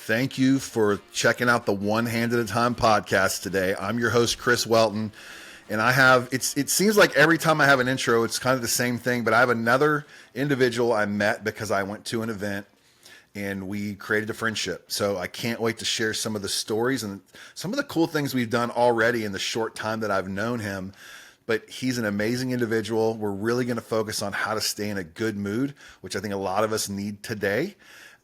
Thank you for checking out the One Hand at a Time podcast today. I'm your host, Chris Welton, and it seems like every time I have an intro, it's kind of the same thing, but I have another individual I met because I went to an event and we created a friendship. So I can't wait to share some of the stories and some of the cool things we've done already in the short time that I've known him. But he's an amazing individual. We're really going to focus on how to stay in a good mood, which I think a lot of us need today.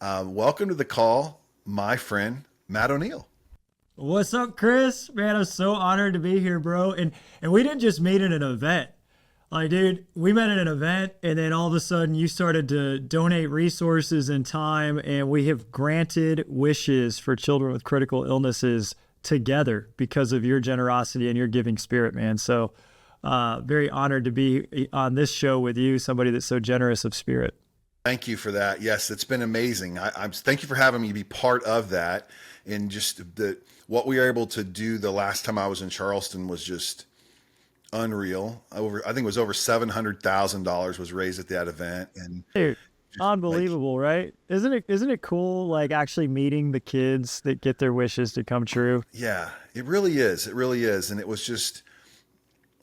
Welcome to the call, my friend, Matt O'Neill. What's up, Chris? Man, I'm so honored to be here, bro. And we didn't just meet at an event. Like, dude, we met at an event, and then all of a sudden you started to donate resources and time, and we have granted wishes for children with critical illnesses together because of your generosity and your giving spirit, man. So very honored to be on this show with you, somebody that's so generous of spirit. Thank you for that. Yes, it's been amazing. Thank you for having me be part of that. And just what we were able to do the last time I was in Charleston was just unreal. I think it was over $700,000 was raised at that event. And dude, unbelievable, right? Isn't it cool, like actually meeting the kids that get their wishes to come true? Yeah, it really is. It really is. And it was just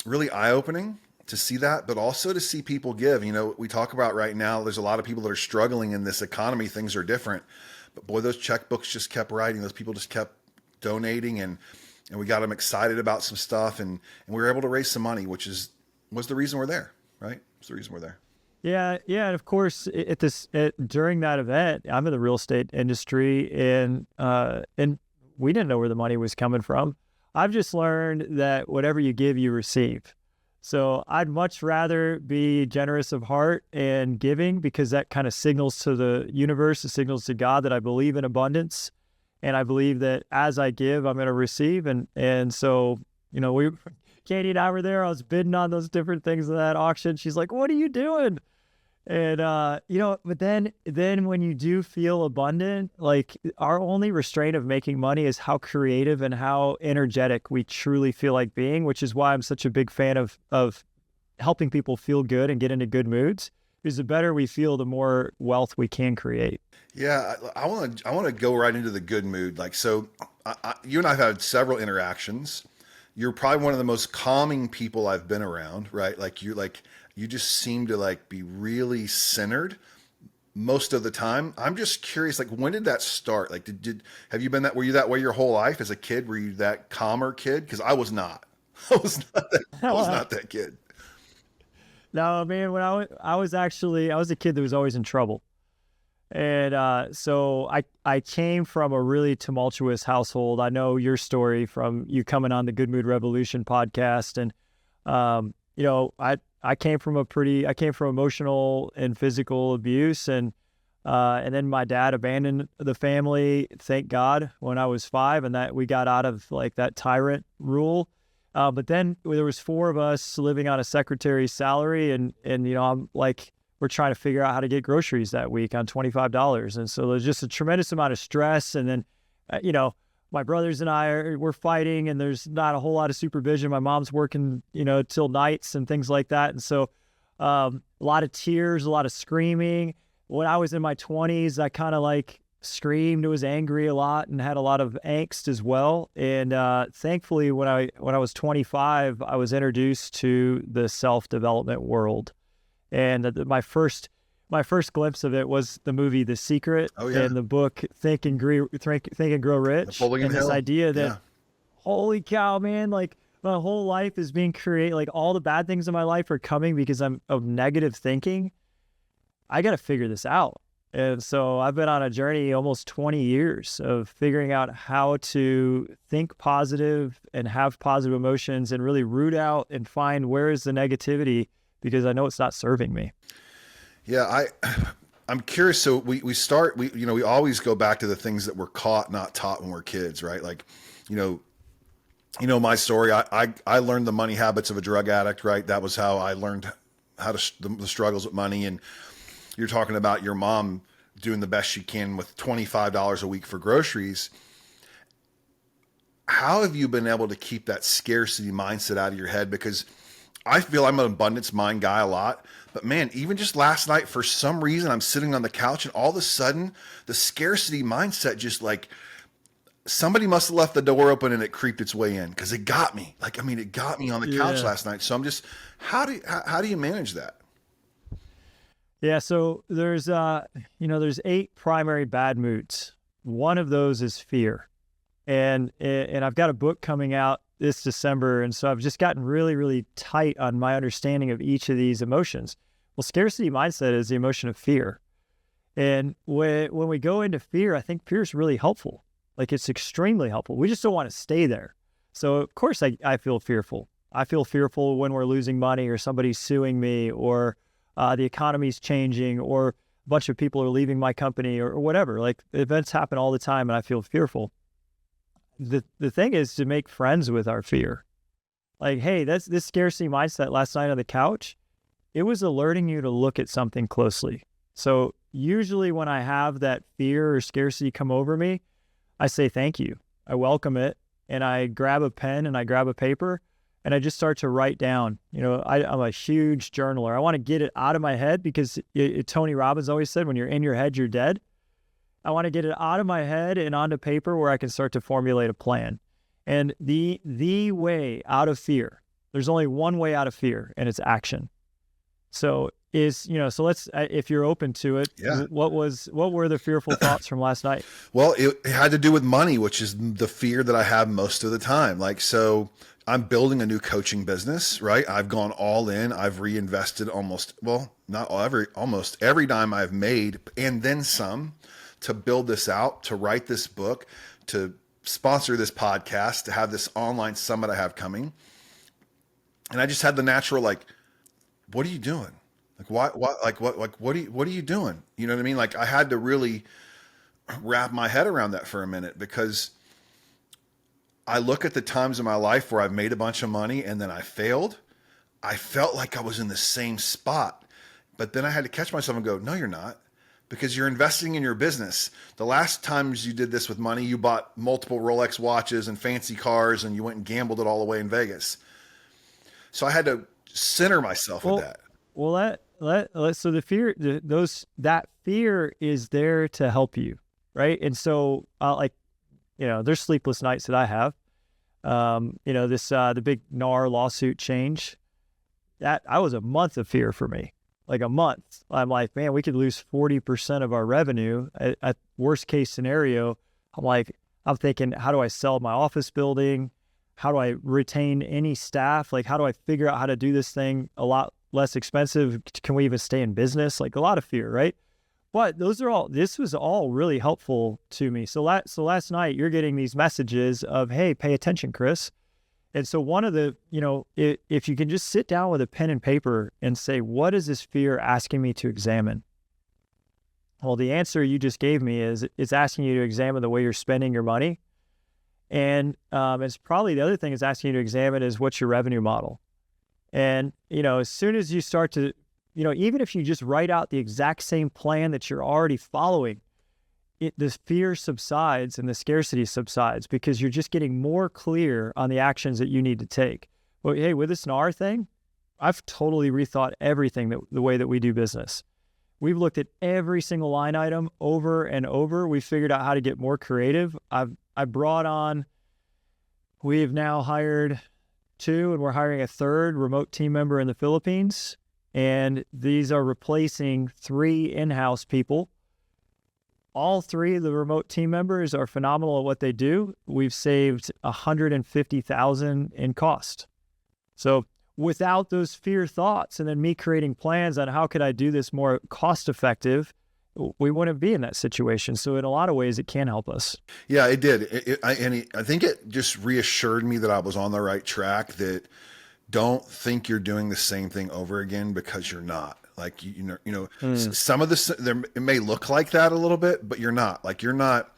really eye-opening to see that, but also to see people give. You know, we talk about right now, there's a lot of people that are struggling in this economy. Things are different, but boy, those checkbooks just kept writing. Those people just kept donating, and we got them excited about some stuff, and we were able to raise some money, which was the reason we're there, right? It's the reason we're there. Yeah. And of course, during that event, I'm in the real estate industry, and we didn't know where the money was coming from. I've just learned that whatever you give, you receive. So I'd much rather be generous of heart and giving, because that kind of signals to the universe, it signals to God that I believe in abundance. And I believe that as I give, I'm going to receive. And so, you know, Katie and I were there. I was bidding on those different things in that auction. She's like, "What are you doing?" And, but then when you do feel abundant, like our only restraint of making money is how creative and how energetic we truly feel like being, which is why I'm such a big fan of helping people feel good and get into good moods, because the better we feel, the more wealth we can create. Yeah. I want to go right into the good mood. Like, so you and I've had several interactions. You're probably one of the most calming people I've been around, right? You just seem to like be really centered most of the time. I'm just curious, like, when did that start? Like, were you that way your whole life as a kid? Were you that calmer kid? Because I was not. I was not that kid. No, man, when I was a kid that was always in trouble. And so I came from a really tumultuous household. I know your story from you coming on the Good Mood Revolution podcast. And, I came from emotional and physical abuse. And then my dad abandoned the family, thank God, when I was 5, and that we got out of like that tyrant rule. But then there was 4 of us living on a secretary's salary, and I'm like, we're trying to figure out how to get groceries that week on $25. And so there's just a tremendous amount of stress. And then, my brothers and we're fighting, and there's not a whole lot of supervision. My mom's working, till nights and things like that. And so a lot of tears, a lot of screaming. When I was in my 20s, I kind of like screamed, was angry a lot, and had a lot of angst as well. And thankfully, when I was 25, I was introduced to the self-development world. And my first glimpse of it was the movie The Secret. Oh, yeah. And the book Think and Grow Rich. And this idea that, holy cow, man, like my whole life is being created. Like all the bad things in my life are coming because I'm of negative thinking. I got to figure this out. And so I've been on a journey almost 20 years of figuring out how to think positive and have positive emotions and really root out and find where is the negativity, because I know it's not serving me. Yeah, I'm curious. So we always go back to the things that we're caught, not taught when we're kids, right? Like, my story. I learned the money habits of a drug addict, right? That was how I learned the struggles with money. And you're talking about your mom doing the best she can with $25 a week for groceries. How have you been able to keep that scarcity mindset out of your head? Because I feel I'm an abundance mind guy a lot, But man, even just last night, for some reason, I'm sitting on the couch and all of a sudden the scarcity mindset just like somebody must have left the door open and it creeped its way in because it got me. Like, I mean, it got me on the couch Yeah. last night. So I'm just, how do you manage that? Yeah. So there's 8 primary bad moods. One of those is fear. And I've got a book coming out this December. And so I've just gotten really, really tight on my understanding of each of these emotions. Well, scarcity mindset is the emotion of fear. And when we go into fear, I think fear is really helpful. Like it's extremely helpful. We just don't want to stay there. So of course I feel fearful. I feel fearful when we're losing money or somebody's suing me or the economy's changing or a bunch of people are leaving my company or whatever. Like events happen all the time and I feel fearful. The thing is to make friends with our fear. Like, hey, that's this scarcity mindset last night on the couch. It was alerting you to look at something closely. So usually when I have that fear or scarcity come over me, I say thank you. I welcome it and I grab a pen and I grab a paper and I just start to write down. I'm a huge journaler. I want to get it out of my head because Tony Robbins always said, when you're in your head, you're dead. I want to get it out of my head and onto paper where I can start to formulate a plan. And the way out of fear, there's only one way out of fear, and it's action. So so let's, if you're open to it, Yeah. what were the fearful thoughts from last night? Well, it had to do with money, which is the fear that I have most of the time. Like, so I'm building a new coaching business, right? I've gone all in. I've reinvested almost every dime I've made and then some to build this out, to write this book, to sponsor this podcast, to have this online summit I have coming. And I just had the natural, like, what are you doing? Like, what are you doing? You know what I mean? Like, I had to really wrap my head around that for a minute because I look at the times in my life where I've made a bunch of money and then I failed. I felt like I was in the same spot, but then I had to catch myself and go, no, you're not, because you're investing in your business. The last times you did this with money, you bought multiple Rolex watches and fancy cars and you went and gambled it all away in Vegas. So I had to center myself with that. Well, so the fear, that fear is there to help you, right? And so, there's sleepless nights that I have. The big NAR lawsuit change. That was a month of fear for me, like a month. I'm like, man, we could lose 40% of our revenue at worst case scenario. I'm thinking, how do I sell my office building? How do I retain any staff? Like, how do I figure out how to do this thing a lot less expensive? Can we even stay in business? Like a lot of fear, right? But this was all really helpful to me. So last night you're getting these messages of, hey, pay attention, Chris. And so one of the, if you can just sit down with a pen and paper and say, what is this fear asking me to examine? Well, the answer you just gave me is it's asking you to examine the way you're spending your money. And it's probably the other thing it's asking you to examine is what's your revenue model. And, as soon as you start to, even if you just write out the exact same plan that you're already following, the fear subsides and the scarcity subsides because you're just getting more clear on the actions that you need to take. Well, hey, with this NAR thing, I've totally rethought everything the way that we do business. We've looked at every single line item over and over. We figured out how to get more creative. We've now hired 2 and we're hiring a 3rd remote team member in the Philippines. And these are replacing 3 in-house people. All 3 of the remote team members are phenomenal at what they do. We've saved $150,000 in cost. So without those fear thoughts and then me creating plans on how could I do this more cost effective, we wouldn't be in that situation. So in a lot of ways, it can help us. Yeah, it did. I think it just reassured me that I was on the right track, that don't think you're doing the same thing over again because you're not. Like, some of this, it may look like that a little bit, but you're not. Like, you're not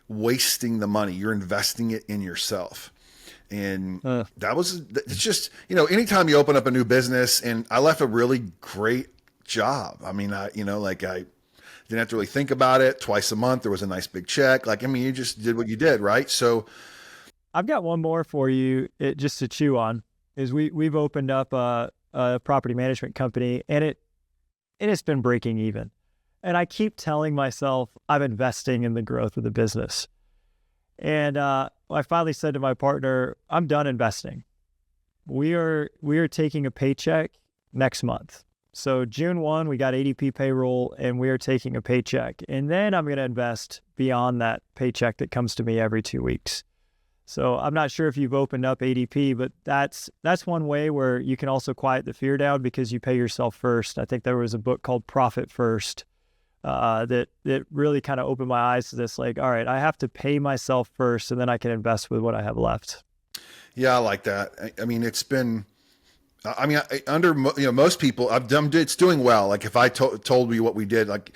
wasting the money. You're investing it in yourself. And it's just, anytime you open up a new business, and I left a really great job. I mean, I didn't have to really think about it. Twice a month, there was a nice big check. You just did what you did, right? So I've got one more for you just to chew on, is we've opened up a property management company, and and it's been breaking even. And I keep telling myself I'm investing in the growth of the business. And I finally said to my partner, I'm done investing. We are taking a paycheck next month. So June 1, we got ADP payroll, and we are taking a paycheck. And then I'm going to invest beyond that paycheck that comes to me every 2 weeks. So I'm not sure if you've opened up ADP, but that's one way where you can also quiet the fear down because you pay yourself first. I think there was a book called Profit First that really kind of opened my eyes to this. Like, all right, I have to pay myself first, and then I can invest with what I have left. Yeah, I like that. I mean, it's been, I mean, under most people, it's doing well. Like if I told you what we did, like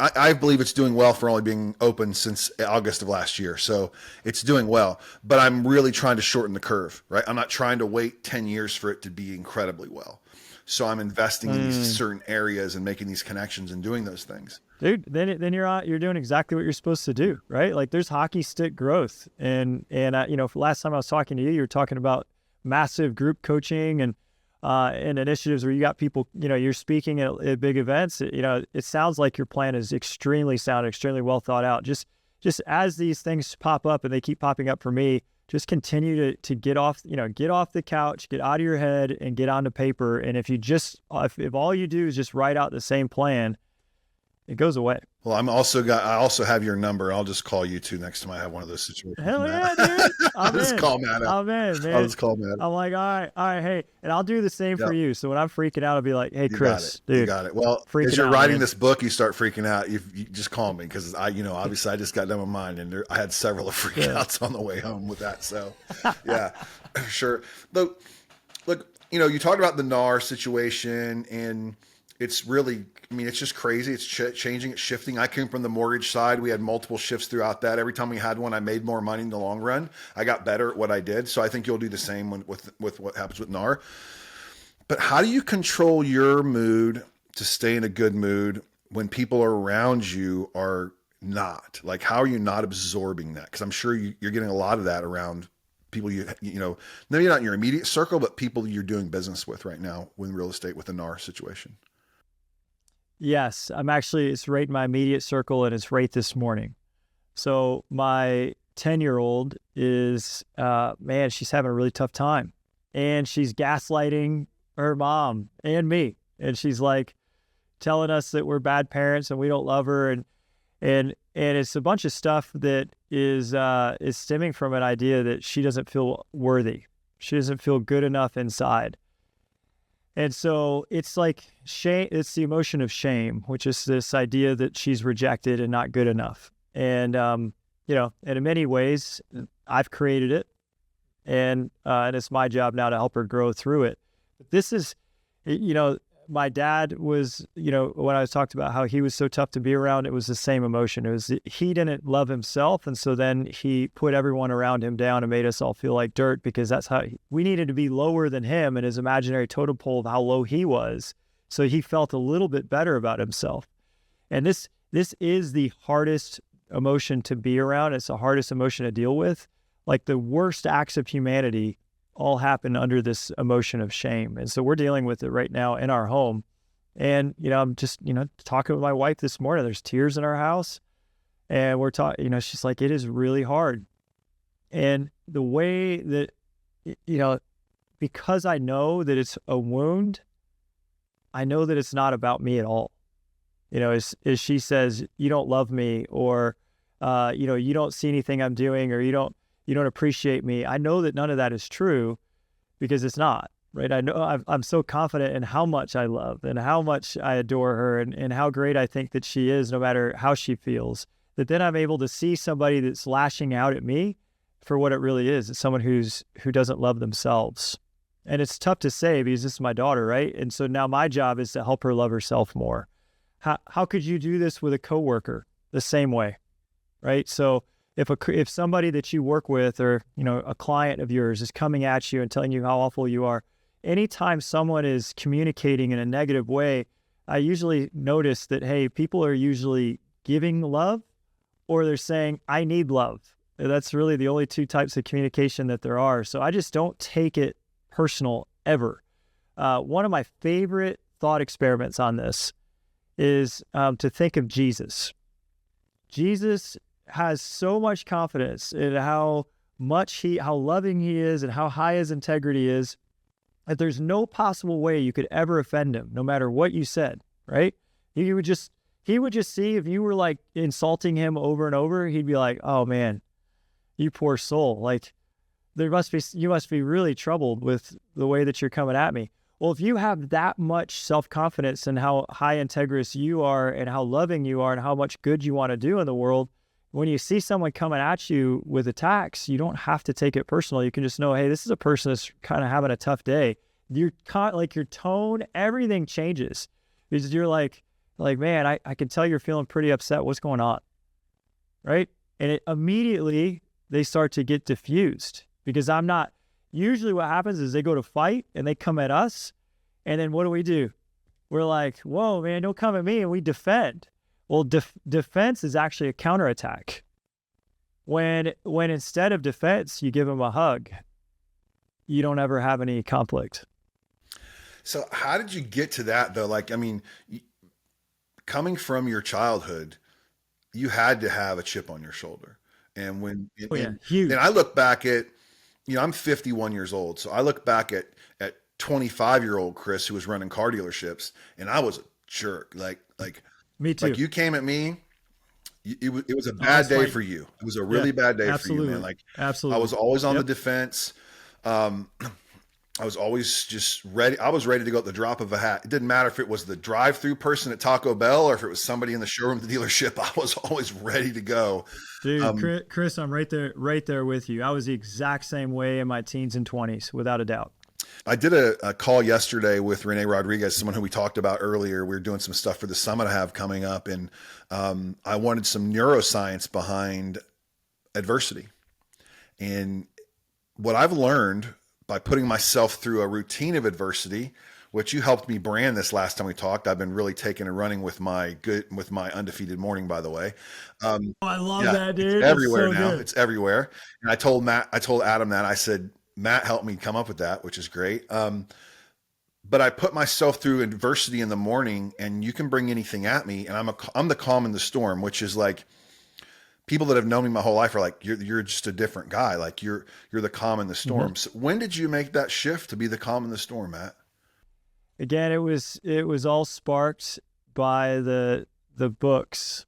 I believe it's doing well for only being open since August of last year. So it's doing well, but I'm really trying to shorten the curve, right? I'm not trying to wait 10 years for it to be incredibly well. So I'm investing in these certain areas and making these connections and doing those things. Dude, then you're doing exactly what you're supposed to do, right? Like there's hockey stick growth, and last time I was talking to you, you were talking about massive group coaching and initiatives where you got people, you're speaking at big events. It sounds like your plan is extremely sound, extremely well thought out. Just as these things pop up, and they keep popping up for me, just continue to get off the couch, get out of your head, and get onto paper. And if all you do is just write out the same plan, it goes away. Well, I also have your number. I'll just call you too next time I have one of those situations. Hell yeah, dude. I'm just in. call Matt up. I'm in, man. I'll just call Matt. I'm like, all right, hey. And I'll do the same for you. So when I'm freaking out, I'll be like, hey, Chris, dude. You got it. Well, as you're writing this book, you start freaking out. You just call me because obviously I just got done with mine, and I had several of freakouts on the way home with that. So yeah, sure. Look, you talked about the NAR situation, and it's really, it's just crazy. It's changing, it's shifting. I came from the mortgage side. We had multiple shifts throughout that. Every time we had one, I made more money in the long run. I got better at what I did. So I think you'll do the same with what happens with NAR. But how do you control your mood to stay in a good mood when people around you are not? Like, how are you not absorbing that? Because I'm sure you're getting a lot of that around people maybe not in your immediate circle, but people you're doing business with right now in real estate with the NAR situation. Yes, it's right in my immediate circle, and it's right this morning. So my 10-year-old is, she's having a really tough time, and she's gaslighting her mom and me. And she's like telling us that we're bad parents and we don't love her. And it's a bunch of stuff that is stemming from an idea that she doesn't feel worthy. She doesn't feel good enough inside. And so it's like shame. It's the emotion of shame, which is this idea that she's rejected and not good enough. And, and in many ways I've created it, and it's my job now to help her grow through it. This is, my dad was, when I was talked about how he was so tough to be around, it was the same emotion. It was, he didn't love himself. And so then he put everyone around him down and made us all feel like dirt, because that's how we needed to be lower than him in his imaginary totem pole of how low he was. So he felt a little bit better about himself. And this is the hardest emotion to be around. It's the hardest emotion to deal with. Like the worst acts of humanity all happen under this emotion of shame. And so we're dealing with it right now in our home. And, I'm just, talking with my wife this morning. There's tears in our house, and we're talking, she's like, it is really hard. And the way that, because I know that it's a wound, I know that it's not about me at all. As she says, you don't love me, or, you don't see anything I'm doing, or you don't appreciate me. I know that none of that is true, because it's not, right? I know I'm so confident in how much I love and how much I adore her, and how great I think that she is, no matter how she feels, that then I'm able to see somebody that's lashing out at me for what it really is. It's someone who doesn't love themselves. And it's tough to say because this is my daughter, right? And so now my job is to help her love herself more. How could you do this with a coworker the same way, right? So if somebody that you work with, or, a client of yours is coming at you and telling you how awful you are, anytime someone is communicating in a negative way, I usually notice that, hey, people are usually giving love, or they're saying, I need love. That's really the only two types of communication that there are. So I just don't take it personal ever. One of my favorite thought experiments on this is to think of Jesus. Jesus has so much confidence in how loving he is and how high his integrity is, that there's no possible way you could ever offend him, no matter what you said, right? He would just see if you were like insulting him over and over, he'd be like, oh man, you poor soul. Like you must be really troubled with the way that you're coming at me. Well, if you have that much self-confidence in how high integrous you are and how loving you are and how much good you want to do in the world, when you see someone coming at you with attacks, you don't have to take it personal. You can just know, hey, this is a person that's kind of having a tough day. You're like your tone, everything changes because you're like, man, I can tell you're feeling pretty upset. What's going on? Right? And immediately they start to get diffused because usually what happens is they go to fight and they come at us. And then what do? We're like, whoa, man, don't come at me. And we defend. Well, defense is actually a counterattack. When instead of defense, you give them a hug, you don't ever have any conflict. So how did you get to that though? Like, I mean, coming from your childhood, you had to have a chip on your shoulder. And huge. And I look back at, I'm 51 years old. So I look back at 25-year-old Chris who was running car dealerships, and I was a jerk. Like me too. Like you came at me. It was a bad day for you. It was a really bad day for you, man. Like absolutely. I was always on the defense. I was always just ready. I was ready to go at the drop of a hat. It didn't matter if it was the drive-through person at Taco Bell or if it was somebody in the showroom at the dealership. I was always ready to go. Dude, Chris, I'm right there with you. I was the exact same way in my teens and 20s, without a doubt. I did a call yesterday with Renee Rodriguez, someone who we talked about earlier. We were doing some stuff for the summit I have coming up, and I wanted some neuroscience behind adversity. And what I've learned by putting myself through a routine of adversity, which you helped me brand this last time we talked. I've been really taking and running with my undefeated morning, by the way. I love that, dude. It's everywhere now. It's everywhere. And I told Adam that. I said, Matt helped me come up with that, which is great. But I put myself through adversity in the morning, and you can bring anything at me, and I'm the calm in the storm, which is like, people that have known me my whole life are like, you're just a different guy. Like you're the calm in the storm. Mm-hmm. So when did you make that shift to be the calm in the storm, Matt? Again, it was all sparked by the books,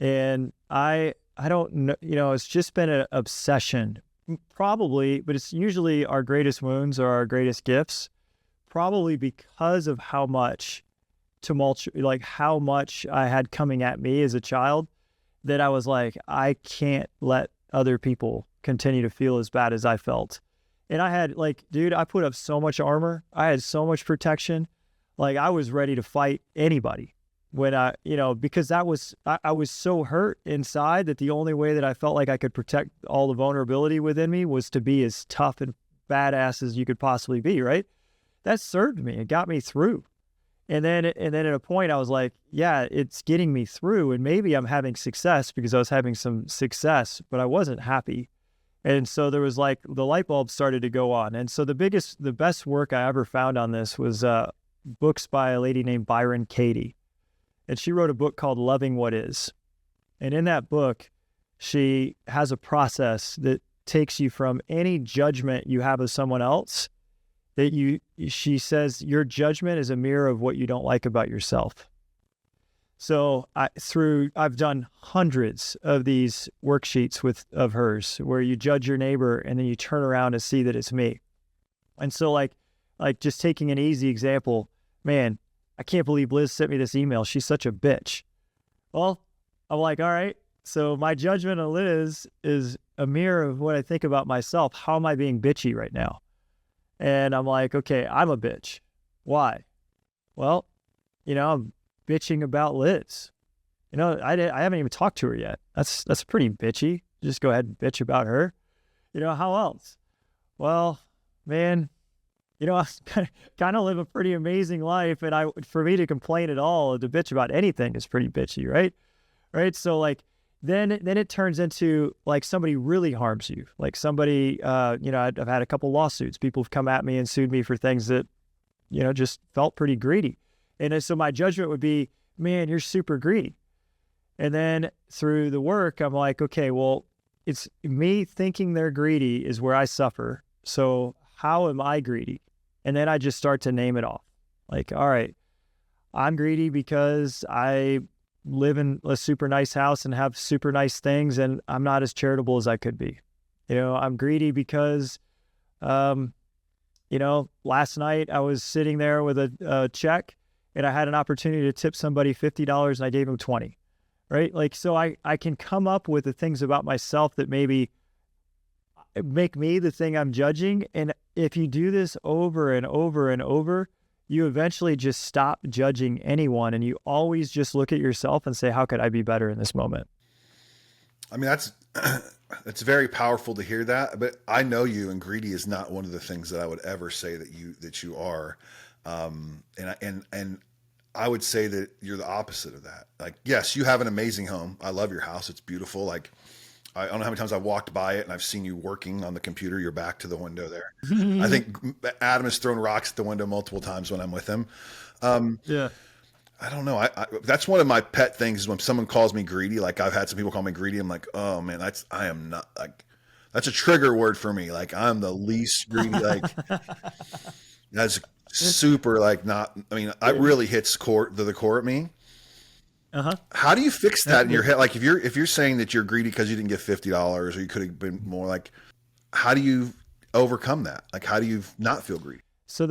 and I don't know, it's just been an obsession probably, but it's usually our greatest wounds or our greatest gifts, probably because of how much how much I had coming at me as a child, that I was like, I can't let other people continue to feel as bad as I felt. And I had I put up so much armor. I had so much protection. Like I was ready to fight anybody when because I was so hurt inside that the only way that I felt like I could protect all the vulnerability within me was to be as tough and badass as you could possibly be. Right. That served me. It got me through. And then at a point I was like, yeah, it's getting me through, and maybe I'm having success because I was having some success, but I wasn't happy. And so there was like the light bulb started to go on. And so the best work I ever found on this was books by a lady named Byron Katie. And she wrote a book called Loving What Is. And in that book, she has a process that takes you from any judgment you have of someone else, she says your judgment is a mirror of what you don't like about yourself. So I've done hundreds of these worksheets of hers where you judge your neighbor and then you turn around and see that it's me. And so like just taking an easy example, man, I can't believe Liz sent me this email. She's such a bitch. Well, I'm like, all right, so my judgment of Liz is a mirror of what I think about myself. How am I being bitchy right now? And I'm like, okay, I'm a bitch. Why? Well, I'm bitching about Liz. I haven't even talked to her yet. That's pretty bitchy. Just go ahead and bitch about her. How else? Well, man, I kind of live a pretty amazing life, and for me to complain at all, to bitch about anything is pretty bitchy, right? Right. So then it turns into like somebody really harms you. Like somebody, I've had a couple lawsuits. People have come at me and sued me for things that, just felt pretty greedy. And so my judgment would be, man, you're super greedy. And then through the work, I'm like, okay, well, it's me thinking they're greedy is where I suffer. So how am I greedy? And then I just start to name it off. Like, all right, I'm greedy because I live in a super nice house and have super nice things, and I'm not as charitable as I could be. I'm greedy because, last night I was sitting there with a check and I had an opportunity to tip somebody $50 and I gave them 20, right? Like, so I can come up with the things about myself that maybe make me the thing I'm judging. And if you do this over and over and over, you eventually just stop judging anyone, and you always just look at yourself and say, how could I be better in this moment? I mean, that's very powerful to hear that, but I know you, and greedy is not one of the things that I would ever say that you are. And I would say that you're the opposite of that. Like, yes, you have an amazing home. I love your house. It's beautiful. Like, I don't know how many times I've walked by it and I've seen you working on the computer, your back to the window there. I think Adam has thrown rocks at the window multiple times when I'm with him. Yeah. I don't know. That's one of my pet things is when someone calls me greedy. Like, I've had some people call me greedy. I'm like, oh man, I am not, like, that's a trigger word for me. Like, I'm the least greedy. Like, that's super, like, not, I mean, it really hits the core at me. Uh-huh. How do you fix that in your head? Like, if you're saying that you're greedy because you didn't get $50 or you could have been more, like, how do you overcome that? Like, how do you not feel greedy? So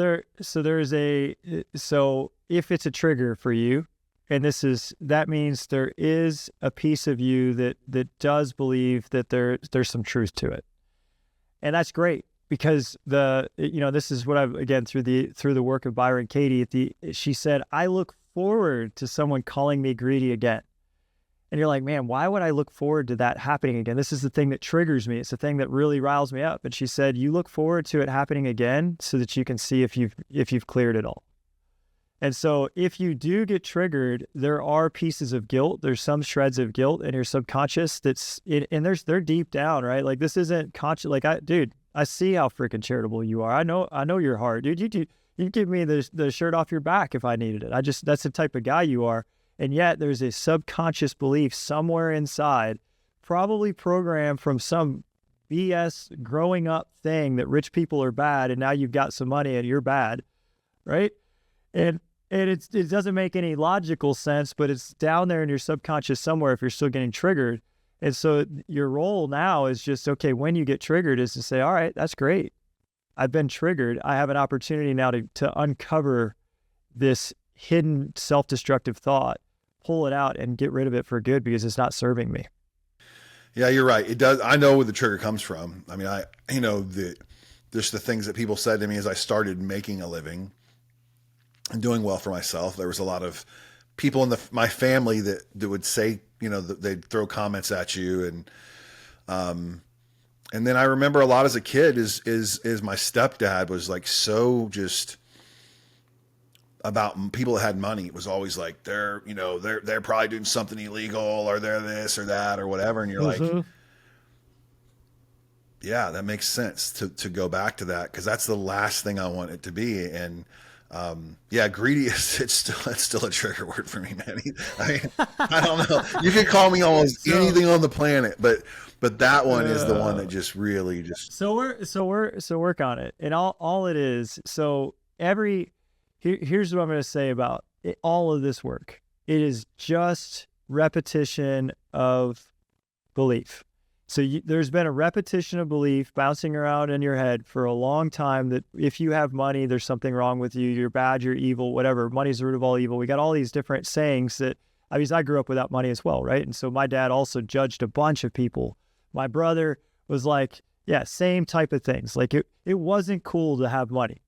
if it's a trigger for you, and that means there is a piece of you that does believe that there's some truth to it. And that's great, because this is what I've, again, through the work of Byron Katie, she said, I look forward to someone calling me greedy again. And you're like, man, why would I look forward to that happening again? This is the thing that triggers me. It's the thing that really riles me up. And she said, you look forward to it happening again so that you can see if you've cleared it all. And so if you do get triggered, there are pieces of guilt. There's some shreds of guilt in your subconscious and they're deep down, right? Like, this isn't conscious. Like, I see how freaking charitable you are. I know your heart, dude. You'd give me the shirt off your back if I needed it. That's the type of guy you are. And yet there's a subconscious belief somewhere inside, probably programmed from some BS growing up thing that rich people are bad, and now you've got some money and you're bad, right? And it doesn't make any logical sense, but it's down there in your subconscious somewhere if you're still getting triggered. And so your role now is just, okay, when you get triggered, is to say, all right, that's great. I've been triggered. I have an opportunity now to uncover this hidden self-destructive thought, pull it out and get rid of it for good, because it's not serving me. Yeah, you're right. It does. I know where the trigger comes from. I mean, just the things that people said to me as I started making a living and doing well for myself. There was a lot of people in my family that would say, that they'd throw comments at you. And then I remember a lot as a kid is my stepdad was like, so just about people that had money. It was always like, they're probably doing something illegal, or they're this or that or whatever. And you're like, yeah, that makes sense to go back to that, because that's the last thing I want it to be. And greedy it's still a trigger word for me, man. I mean, I don't know. You can call me almost anything on the planet, but that one is the one that just really just. So work on it, and all it is. So here's what I'm going to say about it, all of this work. It is just repetition of belief. So there's been a repetition of belief bouncing around in your head for a long time that if you have money, there's something wrong with you. You're bad, you're evil, whatever. Money's the root of all evil. We got all these different sayings that, I grew up without money as well, right? And so my dad also judged a bunch of people. My brother was like, yeah, same type of things. Like it wasn't cool to have money.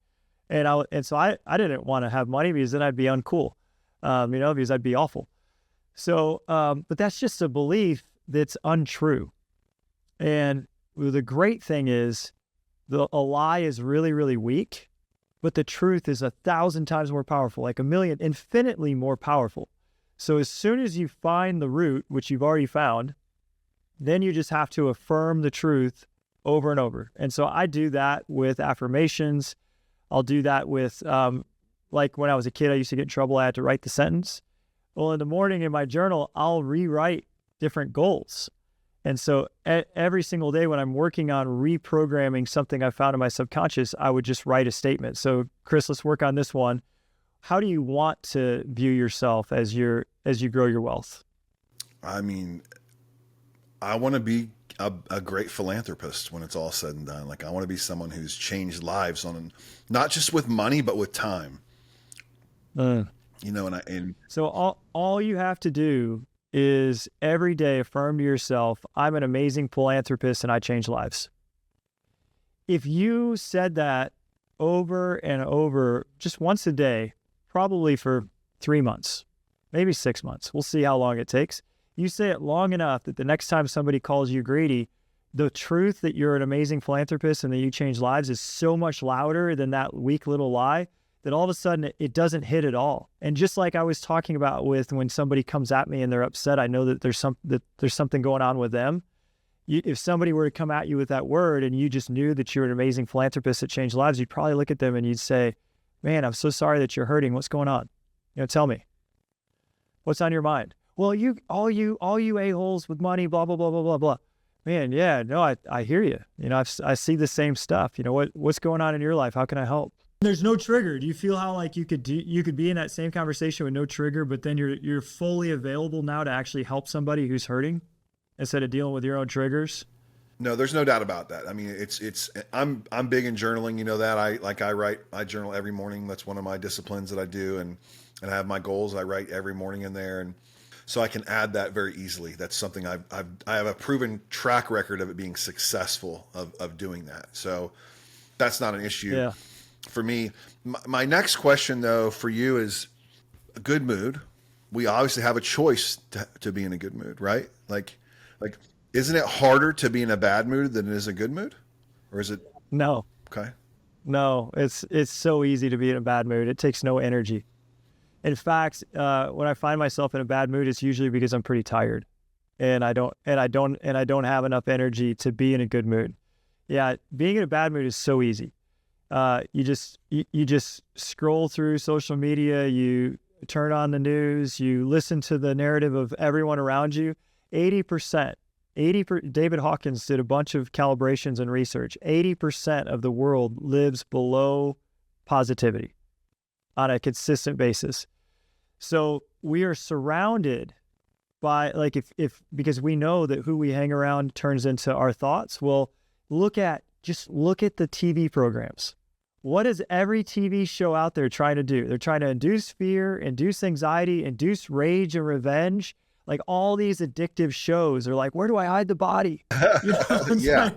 And so I didn't want to have money, because then I'd be uncool, because I'd be awful. So, but that's just a belief that's untrue. And the great thing is a lie is really, really weak, but the truth is 1,000 times more powerful, like 1,000,000, infinitely more powerful. So as soon as you find the root, which you've already found, then you just have to affirm the truth over and over. And so I do that with affirmations. I'll do that with, like when I was a kid, I used to get in trouble. I had to write the sentence. Well, in the morning in my journal, I'll rewrite different goals. And so every single day when I'm working on reprogramming something I found in my subconscious, I would just write a statement. So Chris, let's work on this one. How do you want to view yourself as you grow your wealth? I mean, I want to be a great philanthropist when it's all said and done. Like I want to be someone who's changed lives on, not just with money, but with time. You know, and so all you have to do is every day affirm to yourself, I'm an amazing philanthropist and I change lives. If you said that over and over, just once a day, probably for 3 months, maybe 6 months, we'll see how long it takes. You say it long enough that the next time somebody calls you greedy, the truth that you're an amazing philanthropist and that you change lives is so much louder than that weak little lie that all of a sudden it doesn't hit at all. And just like I was talking about with when somebody comes at me and they're upset, I know that there's something going on with them. If somebody were to come at you with that word and you just knew that you're an amazing philanthropist that changed lives, you'd probably look at them and you'd say, man, I'm so sorry that you're hurting. What's going on? Tell me. What's on your mind? Well, all you a-holes with money, blah, blah, blah, blah, blah, blah. Man, yeah, no, I hear you. I see the same stuff. What's going on in your life? How can I help? There's no trigger. Do you feel how like you could be in that same conversation with no trigger, but then you're fully available now to actually help somebody who's hurting instead of dealing with your own triggers? No, there's no doubt about that. I mean, I'm big in journaling. You know that I journal every morning. That's one of my disciplines that I do, and I have my goals. I write every morning in there, and so I can add that very easily. That's something I have a proven track record of it being successful of doing that. So that's not an issue for me. My next question though for you is a good mood. We obviously have a choice to be in a good mood, right? Like, isn't it harder to be in a bad mood than it is a good mood? Or is it? No. Okay. No, it's so easy to be in a bad mood. It takes no energy. In fact, when I find myself in a bad mood, it's usually because I'm pretty tired and I don't have enough energy to be in a good mood. Yeah. Being in a bad mood is so easy. You just scroll through social media, you turn on the news, you listen to the narrative of everyone around you. 80%, David Hawkins did a bunch of calibrations and research. 80% of the world lives below positivity on a consistent basis. So we are surrounded by, like, because we know that who we hang around turns into our thoughts. Well, just look at the TV programs. What is every TV show out there trying to do? They're trying to induce fear, induce anxiety, induce rage and revenge. Like all these addictive shows are like, where do I hide the body? Yeah.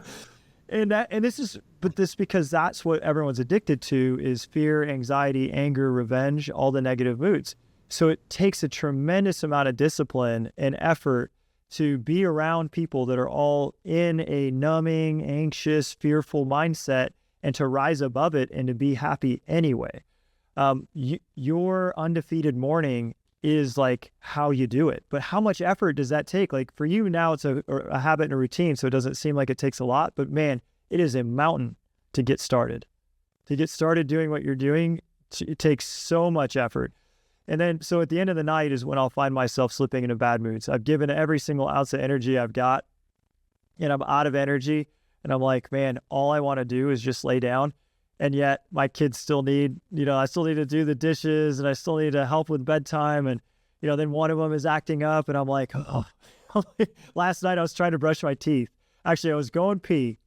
But this because that's what everyone's addicted to is fear, anxiety, anger, revenge, all the negative moods. So it takes a tremendous amount of discipline and effort to be around people that are all in a numbing, anxious, fearful mindset and to rise above it and to be happy anyway. Your undefeated morning is like how you do it. But how much effort does that take? Like for you now, it's a habit and a routine, so it doesn't seem like it takes a lot. But man, it is a mountain to get started. To get started doing what you're doing, it takes so much effort. And then, so at the end of the night is when I'll find myself slipping into bad moods. I've given every single ounce of energy I've got, and I'm out of energy. And I'm like, man, all I want to do is just lay down. And yet my kids still need, I still need to do the dishes and I still need to help with bedtime. And, then one of them is acting up and I'm like, oh. Last night I was trying to brush my teeth. Actually, I was going pee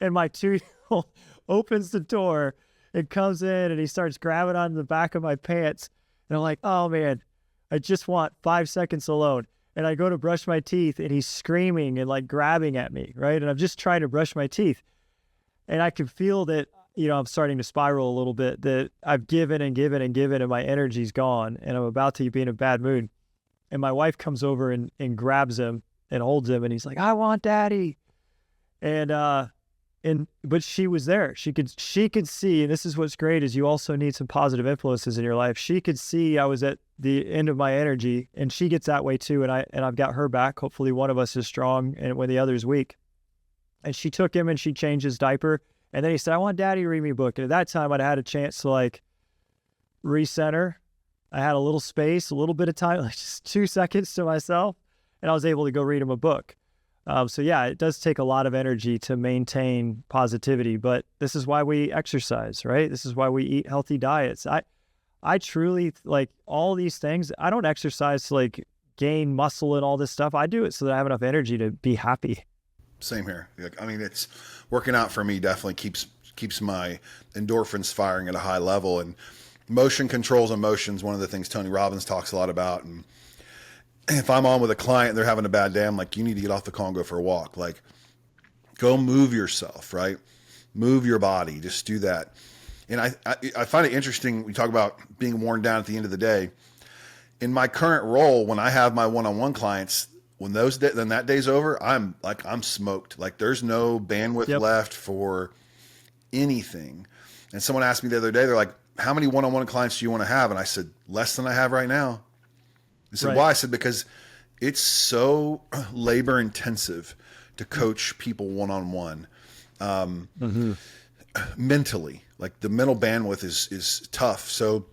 and my 2-year-old opens the door and comes in and he starts grabbing on the back of my pants. And I'm like, oh man, I just want 5 seconds alone. And I go to brush my teeth and he's screaming and like grabbing at me, right? And I'm just trying to brush my teeth. And I can feel that, I'm starting to spiral a little bit, that I've given and given and given and my energy's gone and I'm about to be in a bad mood. And my wife comes over and grabs him and holds him and he's like, I want daddy. But she was there. She could see, and this is what's great is you also need some positive influences in your life. She could see I was at the end of my energy and she gets that way too. And I've got her back. Hopefully one of us is strong and when the other's weak. And she took him and she changed his diaper. And then he said, I want daddy to read me a book. And at that time I'd had a chance to like recenter I had a little space, a little bit of time, like just 2 seconds to myself, and I was able to go read him a book. So yeah, it does take a lot of energy to maintain positivity, but this is why we exercise, right? This is why we eat healthy diets. I truly like all these things. I don't exercise to like gain muscle and all this stuff. I do it so that I have enough energy to be happy. Same here. I mean, it's working out for me definitely keeps my endorphins firing at a high level, and motion controls emotions. One of the things Tony Robbins talks a lot about. And if I'm on with a client and they're having a bad day, I'm like, you need to get off the call and go for a walk. Like, go move yourself, right? Move your body. Just do that. And I find it interesting. We talk about being worn down at the end of the day. In my current role, when I have my one-on-one clients, when then that day's over, I'm smoked. Like, there's no bandwidth left for anything. And someone asked me the other day, they're like, how many one-on-one clients do you want to have? And I said, less than I have right now. I said, why? I said, because it's so labor intensive to coach people one-on-one. Mentally, like the mental bandwidth is tough. So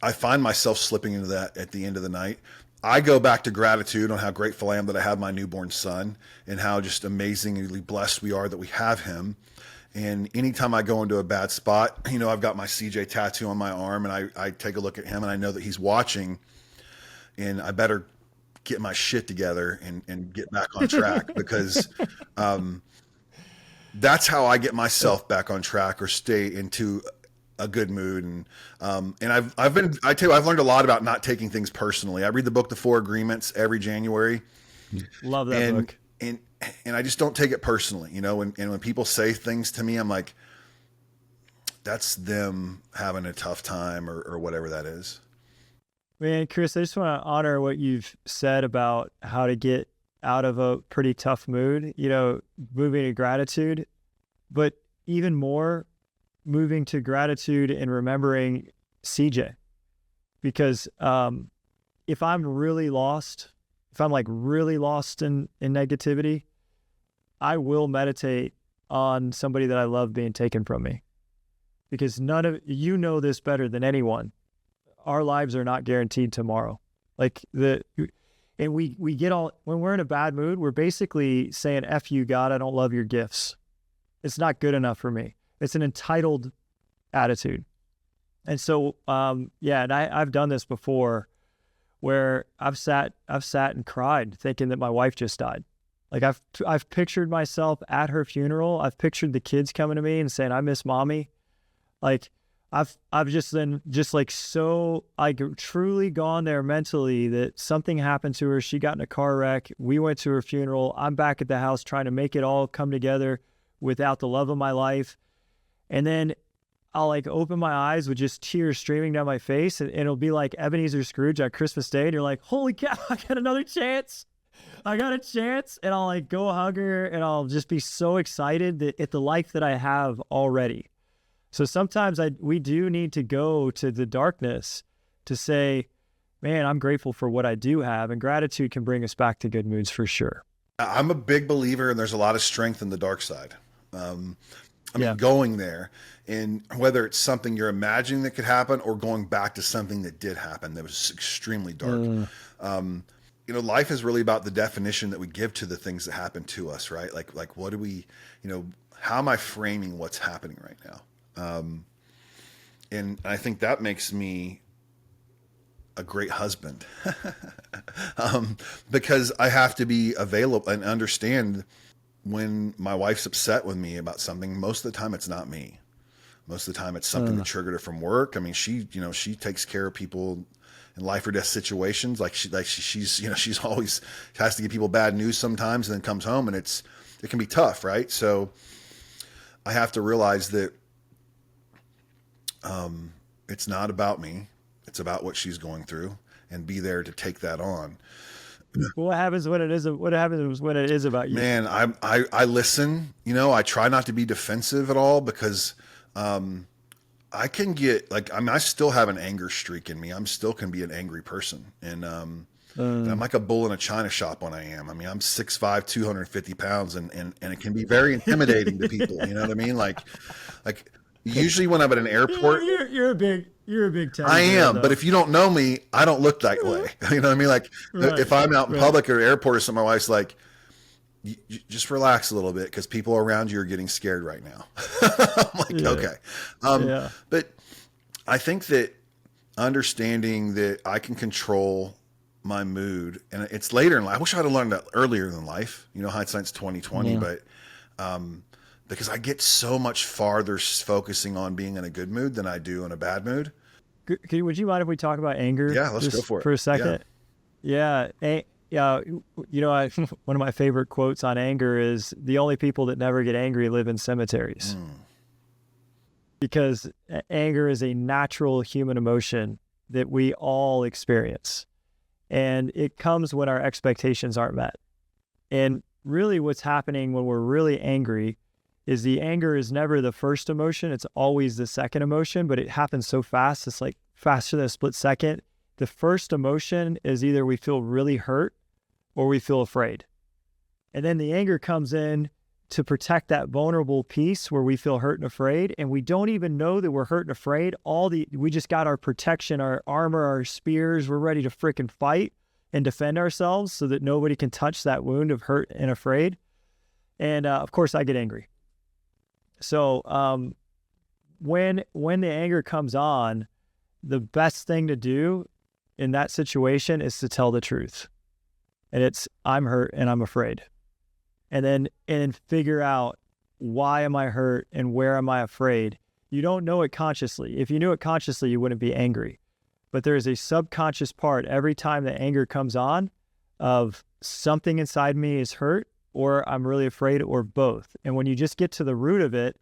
I find myself slipping into that at the end of the night. I go back to gratitude on how grateful I am that I have my newborn son and how just amazingly blessed we are that we have him. And anytime I go into a bad spot, I've got my CJ tattoo on my arm, and I take a look at him and I know that he's watching, and I better get my shit together and get back on track because, that's how I get myself back on track or stay into a good mood. And I've learned a lot about not taking things personally. I read the book, The 4 Agreements, every January. Love that book. And I just don't take it personally, when people say things to me, I'm like, that's them having a tough time or whatever that is. Man, Chris, I just want to honor what you've said about how to get out of a pretty tough mood, moving to gratitude, but even more moving to gratitude and remembering CJ. Because if I'm really lost, if I'm like really lost in negativity, I will meditate on somebody that I love being taken from me. Because none of you know this better than anyone. Our lives are not guaranteed tomorrow. And we get all, when we're in a bad mood, we're basically saying, F you, God, I don't love your gifts. It's not good enough for me. It's an entitled attitude. And so, and I've done this before where I've sat and cried thinking that my wife just died. Like I've pictured myself at her funeral. I've pictured the kids coming to me and saying, I miss mommy. Like, I've just truly gone there mentally that something happened to her. She got in a car wreck. We went to her funeral. I'm back at the house trying to make it all come together without the love of my life. And then I'll like open my eyes with just tears streaming down my face, and it'll be like Ebenezer Scrooge on Christmas Day. And you're like, holy cow, I got another chance. I got a chance. And I'll like go hug her, and I'll just be so excited at the life that I have already. So sometimes we do need to go to the darkness to say, man, I'm grateful for what I do have. And gratitude can bring us back to good moods for sure. I'm a big believer, and there's a lot of strength in the dark side. Going there, and whether it's something you're imagining that could happen or going back to something that did happen that was extremely dark. Life is really about the definition that we give to the things that happen to us, right? Like what do we, how am I framing what's happening right now? And I think that makes me a great husband because I have to be available and understand when my wife's upset with me about something. Most of the time it's not me. Most of the time it's something that triggered her from work. I mean, she takes care of people in life or death situations. She's always has to give people bad news sometimes and then comes home, and it can be tough. Right. So I have to realize that it's not about me. It's about what she's going through, and be there to take that on. What happens when it is about you? Man, I listen, I try not to be defensive at all because, I can get I still have an anger streak in me. I'm still can be an angry person. And I'm like a bull in a china shop when I am. I mean, I'm 6'5", 250 pounds and it can be very intimidating to people. You know what I mean? Like Usually when I'm at an airport, You're a big teddy I bear, am, but though. if you don't know me, I don't look that way. You know what I mean? Like Right, if I'm out in right. public or airport or something, my wife's like, you just relax a little bit because people around you are getting scared right now. I'm like, Yeah, okay. yeah, But I think that understanding that I can control my mood, and it's later in life. I wish I'd have learned that earlier in life. You know, hindsight's 2020, yeah. but because I get so much farther focusing on being in a good mood than I do in a bad mood. Would you mind if we talk about anger Yeah, let's go just for it. for a Yeah. second? Yeah, yeah. One of my favorite quotes on anger is the only people that never get angry live in cemeteries, because anger is a natural human emotion that we all experience, and it comes when our expectations aren't met. And really, what's happening when we're really angry is the anger is never the first emotion; it's always the second emotion. But it happens so fast; it's like faster than a split second. The first emotion is either we feel really hurt or we feel afraid. And then the anger comes in to protect that vulnerable piece where we feel hurt and afraid. And we don't even know that we're hurt and afraid. We just got our protection, our armor, our spears. We're ready to frickin' fight and defend ourselves so that nobody can touch that wound of hurt and afraid. And of course, I get angry. So when the anger comes on, the best thing to do in that situation is to tell the truth. And it's, I'm hurt and I'm afraid. And then figure out, why am I hurt and where am I afraid? You don't know it consciously. If you knew it consciously, you wouldn't be angry. But there is a subconscious part every time the anger comes on of something inside me is hurt or I'm really afraid or both. And when you just get to the root of it,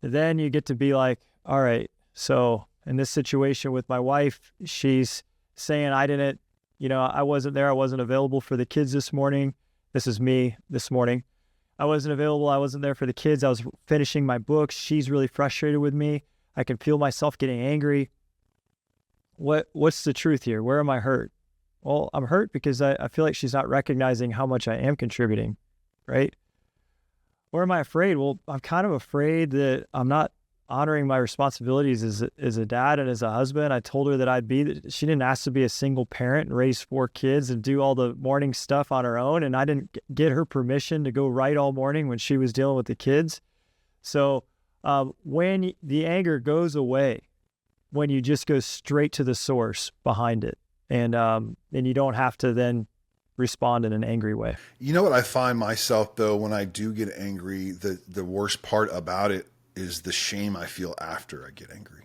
then you get to be like, all right, so in this situation with my wife, she's saying I wasn't there. I wasn't available for the kids this morning. This is me this morning. I wasn't available. I wasn't there for the kids. I was finishing my books. She's really frustrated with me. I can feel myself getting angry. What's the truth here? Where am I hurt? Well, I'm hurt because I feel like she's not recognizing how much I am contributing, right? Where am I afraid? Well, I'm kind of afraid that I'm not honoring my responsibilities as a dad and as a husband. I told her that she didn't ask to be a single parent and raise 4 kids and do all the morning stuff on her own. And I didn't get her permission to go write all morning when she was dealing with the kids. So when the anger goes away, when you just go straight to the source behind it, and you don't have to then respond in an angry way. You know what I find myself though, when I do get angry, the worst part about it is the shame I feel after I get angry.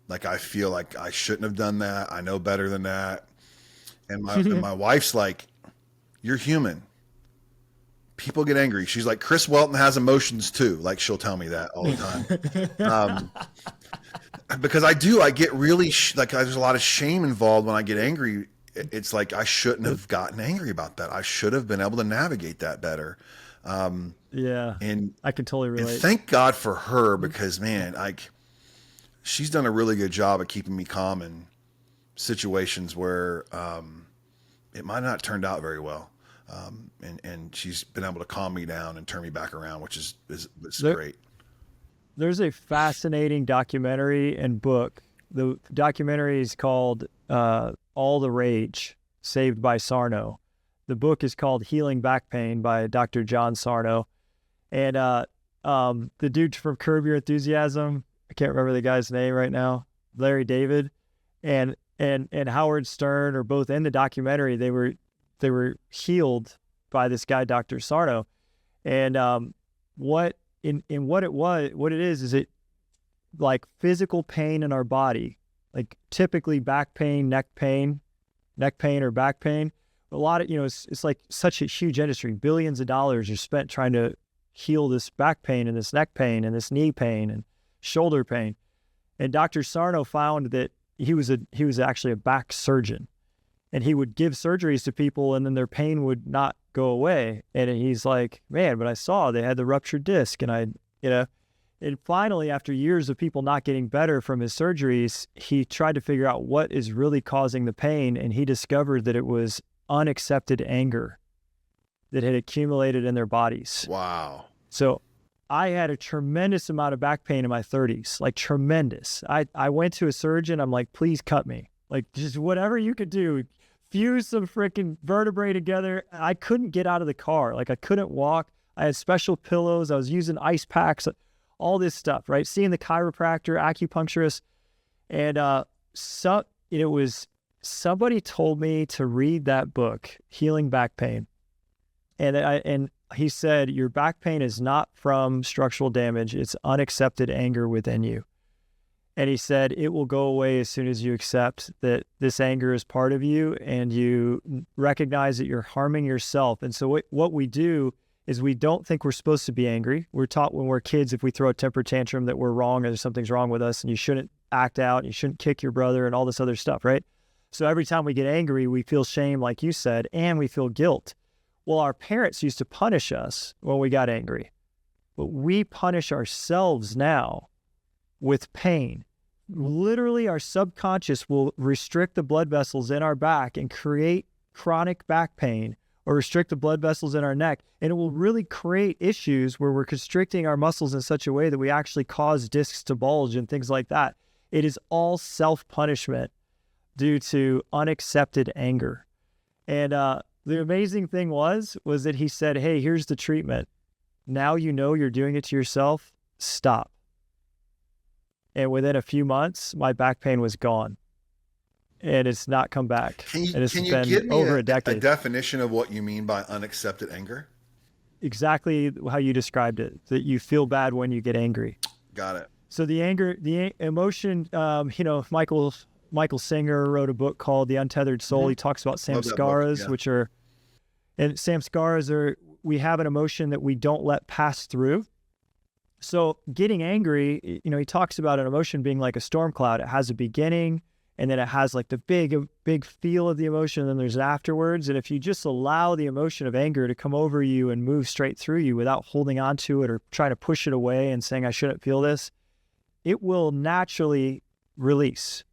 Like I feel like I shouldn't have done that. I know better than that. And my wife's like, you're human. People get angry. She's like, Chris Welton has emotions too. Like she'll tell me that all the time. Because I get really, there's a lot of shame involved when I get angry. It's like, I shouldn't have gotten angry about that. I should have been able to navigate that better. Yeah. And I can totally relate. And thank God for her, because man, she's done a really good job of keeping me calm in situations where it might not have turned out very well. And she's been able to calm me down and turn me back around, which is great. There's a fascinating documentary and book. The documentary is called All the Rage, Saved by Sarno. The book is called Healing Back Pain by Dr. John Sarno. And the dude from Curb Your Enthusiasm, I can't remember the guy's name right now, Larry David, and Howard Stern are both in the documentary. They were healed by this guy, Dr. Sarno. And what it is it like physical pain in our body, like typically back pain, neck pain or back pain. A lot of, it's like such a huge industry. Billions of dollars are spent trying to heal this back pain and this neck pain and this knee pain and shoulder pain. And Dr. Sarno found that he was actually a back surgeon, and he would give surgeries to people and then their pain would not go away. And he's like, man, but I saw they had the ruptured disc, and and finally, after years of people not getting better from his surgeries, he tried to figure out what is really causing the pain. And he discovered that it was unaccepted anger that had accumulated in their bodies. Wow. So I had a tremendous amount of back pain in my 30s, like tremendous. I went to a surgeon. I'm like, please cut me. Like, just whatever you could do, fuse some freaking vertebrae together. I couldn't get out of the car. Like, I couldn't walk. I had special pillows. I was using ice packs, all this stuff, right? Seeing the chiropractor, acupuncturist. And it was somebody told me to read that book, Healing Back Pain. And he said, your back pain is not from structural damage. It's unaccepted anger within you. And he said, it will go away as soon as you accept that this anger is part of you and you recognize that you're harming yourself. And so what we do is we don't think we're supposed to be angry. We're taught when we're kids, if we throw a temper tantrum, that we're wrong or something's wrong with us and you shouldn't act out, and you shouldn't kick your brother and all this other stuff, right? So every time we get angry, we feel shame, like you said, and we feel guilt. Well, our parents used to punish us when we got angry, but we punish ourselves now with pain. Literally, our subconscious will restrict the blood vessels in our back and create chronic back pain, or restrict the blood vessels in our neck. And it will really create issues where we're constricting our muscles in such a way that we actually cause discs to bulge and things like that. It is all self-punishment due to unaccepted anger. And the amazing thing was that he said, hey, here's the treatment. Now you know you're doing it to yourself. Stop. And within a few months, my back pain was gone. And it's not come back. Can you, and it's can you been give me over a a decade. definition of what you mean by unaccepted anger? Exactly how you described it, that you feel bad when you get angry. Got it. So the anger, the emotion, Michael Singer wrote a book called The Untethered Soul. Mm-hmm. He talks about Love that book, samskaras, yeah. which are, and samskaras are, we have an emotion that we don't let pass through. So getting angry, he talks about an emotion being like a storm cloud. It has a beginning, and then it has like the big feel of the emotion, and then there's afterwards. And if you just allow the emotion of anger to come over you and move straight through you without holding on to it or trying to push it away and saying, I shouldn't feel this, it will naturally release.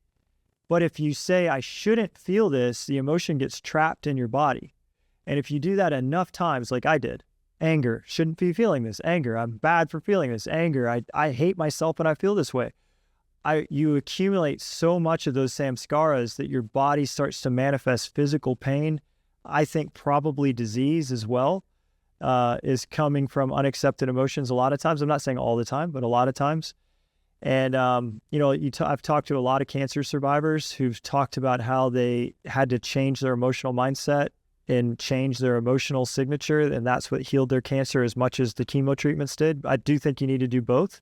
But if you say, I shouldn't feel this, the emotion gets trapped in your body. And if you do that enough times, like I did, anger, shouldn't be feeling this, anger, I'm bad for feeling this, anger, I hate myself when I feel this way. You accumulate so much of those samskaras that your body starts to manifest physical pain. I think probably disease as well is coming from unaccepted emotions a lot of times. I'm not saying all the time, but a lot of times. And, I've talked to a lot of cancer survivors who've talked about how they had to change their emotional mindset and change their emotional signature. And that's what healed their cancer as much as the chemo treatments did. I do think you need to do both.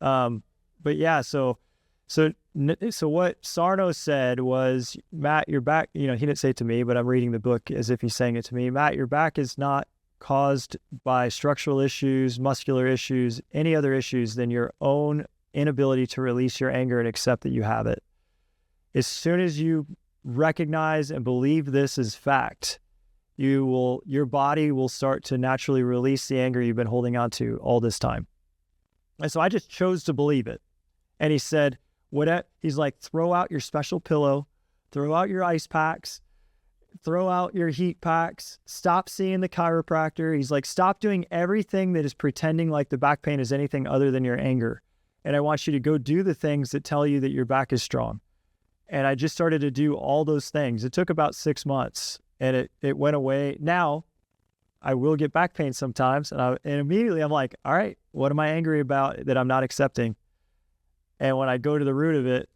But yeah, so what Sarno said was, Matt, your back, he didn't say it to me, but I'm reading the book as if he's saying it to me. Matt, your back is not caused by structural issues, muscular issues, any other issues than your own inability to release your anger and accept that you have it. As soon as you recognize and believe this is fact, your body will start to naturally release the anger you've been holding on to all this time. And so I just chose to believe it. And he said, he's like, throw out your special pillow, throw out your ice packs, throw out your heat packs, stop seeing the chiropractor. He's like, stop doing everything that is pretending like the back pain is anything other than your anger. And I want you to go do the things that tell you that your back is strong. And I just started to do all those things. It took about 6 months and it went away. Now I will get back pain sometimes. And immediately I'm like, all right, what am I angry about that I'm not accepting? And when I go to the root of it,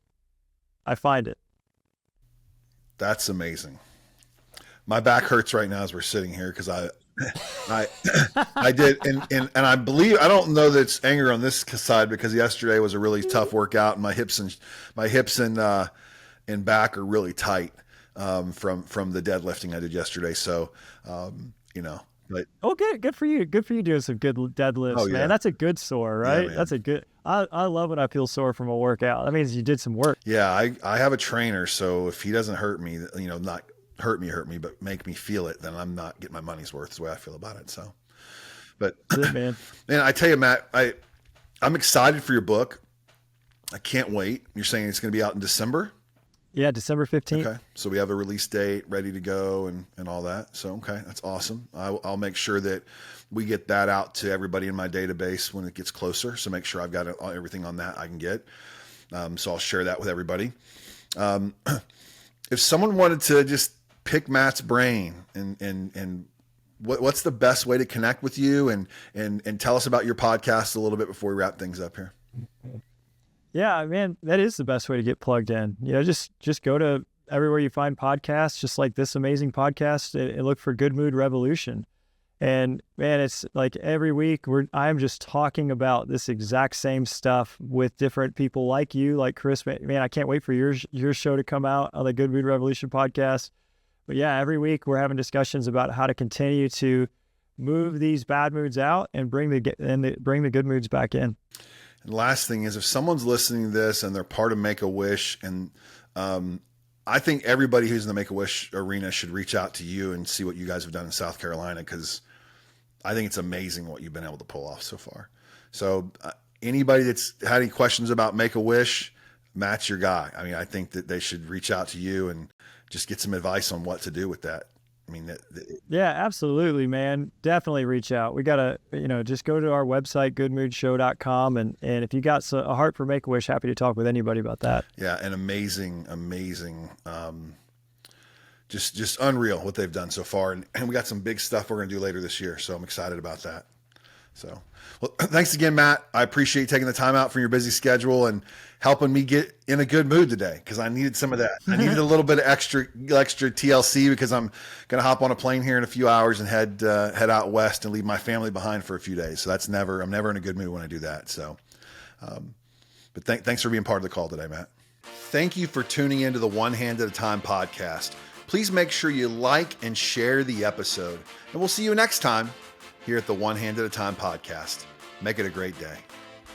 I find it. That's amazing. My back hurts right now as we're sitting here because I did, and I believe, I don't know that it's anger on this side because yesterday was a really tough workout and my hips and back are really tight from the deadlifting I did yesterday. So but okay, good for you. Good for you doing some good deadlifts, man. That's a good sore, right? Yeah, that's a good. I love when I feel sore from a workout. That means you did some work. Yeah, I have a trainer, so if he doesn't hurt me, not hurt me, but make me feel it, then I'm not getting my money's worth. Is the way I feel about it. So, but that's it, man. Man, I tell you, Matt, I'm excited for your book. I can't wait. You're saying it's going to be out in December? Yeah, December 15th. Okay. So we have a release date ready to go and all that. So, okay. That's awesome. I'll make sure that we get that out to everybody in my database when it gets closer. So make sure I've got everything on that I can get. So I'll share that with everybody. If someone wanted to just pick Matt's brain and what's the best way to connect with you and tell us about your podcast a little bit before we wrap things up here. Yeah, man, that is the best way to get plugged in. Just go to everywhere you find podcasts, just like this amazing podcast, and look for Good Mood Revolution. And man, it's like every week I'm just talking about this exact same stuff with different people like you, like Chris. Man, I can't wait for your show to come out on the Good Mood Revolution podcast. But yeah, every week we're having discussions about how to continue to move these bad moods out and bring the good moods back in. And last thing is, if someone's listening to this and they're part of Make-A-Wish, and I think everybody who's in the Make-A-Wish arena should reach out to you and see what you guys have done in South Carolina, because I think it's amazing what you've been able to pull off so far. So anybody that's had any questions about Make-A-Wish, Matt's your guy. I mean, I think that they should reach out to you and just get some advice on what to do with that. I mean, yeah, absolutely, man. Definitely reach out. We got to, just go to our website, goodmoodshow.com. And if you got a heart for Make-A-Wish, happy to talk with anybody about that. Yeah. And amazing, just unreal what they've done so far. And we got some big stuff we're going to do later this year. So I'm excited about that. So, well, thanks again, Matt. I appreciate you taking the time out from your busy schedule and helping me get in a good mood today, because I needed some of that. I needed a little bit of extra TLC, because I'm going to hop on a plane here in a few hours and head out west and leave my family behind for a few days. So I'm never in a good mood when I do that. So, but thanks for being part of the call today, Matt. Thank you for tuning into the One Hand at a Time podcast. Please make sure you like and share the episode, and we'll see you next time here at the One Hand at a Time podcast. Make it a great day.